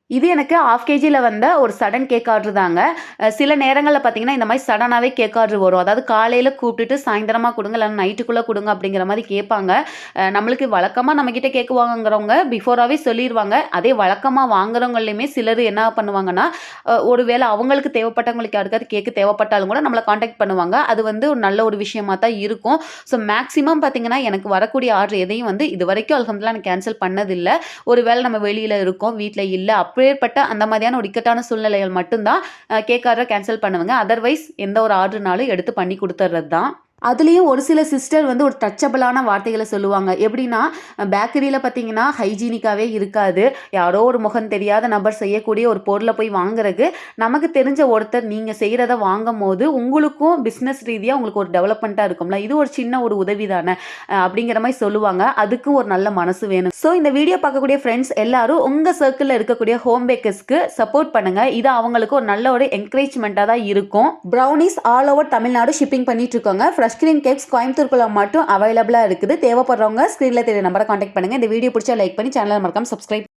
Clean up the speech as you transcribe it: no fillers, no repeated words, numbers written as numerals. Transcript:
இது எனக்கு 1/2 கேஜில வந்த ஒரு சடன் கேக் ஆர்டர் தாங்க. சில நேரங்கள்ல பார்த்தீங்கன்னா, இந்த மாரி சடனாவே கேக் ஆர்டர் வரும். அதாவது காலையில கூப்பிட்டுட்டு சாயந்தரமா குடுங்க, இல்லன்னா நைட்டுக்குள்ள குடுங்க அப்படிங்கிற மாரி கேட்பாங்க. நம்மளுக்கு வழக்கமா நம்மகிட்ட கேக் வாங்குறவங்க பிஃபோராவே சொல்லிருவாங்க. அதே வழக்கமா வாங்குறவங்களையுமே சிலர் என்ன பண்ணுவாங்கன்னா, ஒரு வேள அவங்களுக்கு தேவைப்பட்டவங்களுக்கு யாருக்காவது கேக் தேவைப்பட்டாலும் கூட நம்மள கான்டாக்ட் பண்ணுவாங்க. அது வந்து ஒரு நல்ல ஒரு விஷயமா தான் இருக்கும். ஸோ மேக்ஸிமம் பார்த்தீங்கன்னா, எனக்கு வரக்கூடிய ஆர்டர் எதையும் வந்து இதுவரைக்கும் அல்ஹம்துலில்லாஹ் நான் கேன்சல் பண்ணதில்ல. ஒரு வேள நம்ம வெளியில இருக்கோம், வீட்ல இல்ல. அப்பேற்பட்ட அந்த மாதிரியான ஒரு இக்கட்டான சூழ்நிலைகள் மட்டும் தான் கேக் ஆர்டர கேன்சல் பண்ணுவேங்க. அதர்வைஸ் எந்த ஒரு ஆர்டர்னாலும் எடுத்து பண்ணி குடுத்துர்றது தான். அதுலயும் ஒரு சில சிஸ்டர் வந்து ஒரு டச்சபிளான வார்த்தைகள சொல்லுவாங்க. எப்படின்னா, பேக்கரியில பார்த்தீங்கன்னா, ஹைஜீனிக்காவே இருக்காது. யாரோ ஒரு முகம் தெரியாத நபர் செய்யக்கூடிய ஒரு பொருள போய் வாங்குறக்கு, நமக்கு தெரிஞ்ச ஒருத்தர் நீங்க செய்றத வாங்கும்போது, உங்களுக்கும் பிசினஸ் ரீதியா உங்களுக்கு ஒரு டெவலப்மெண்ட்டா இருக்கும்ல. இது ஒரு சின்ன ஒரு உதவி தானே! அப்படிங்கிற மாரி சொல்லுவாங்க. அதுக்கும் ஒரு நல்ல மனசு வேணும். ஸோ இந்த வீடியோ பார்க்கக்கூடிய ஃப்ரெண்ட்ஸ் எல்லாரும் உங்க சர்க்கிள்ல இருக்கக்கூடிய ஹோம் பேக்கர்ஸ்க்கு சப்போர்ட் பண்ணுங்க. இது அவங்களுக்கு ஒரு நல்ல ஒரு என்கரேஜ்மெண்ட்டா தான் இருக்கும். Brownies all over Tamil Nadu shipping பண்ணிட்டு இருக்கோங்க. ஃப்ரெஷ் கிரீம் கேக்ஸ் கோயம்புத்தூர்க்குள்ள மட்டும் அவைலபிளா இருக்குது. தேவைப்படுறவங்க ஸ்க்ரீன்ல தெரியுற நம்பர கான்டாக்ட் பண்ணுங்க. இந்த வீடியோ பிடிச்சா லைக் பண்ணி சேனலை மறக்காம சப்ஸ்கிரைப்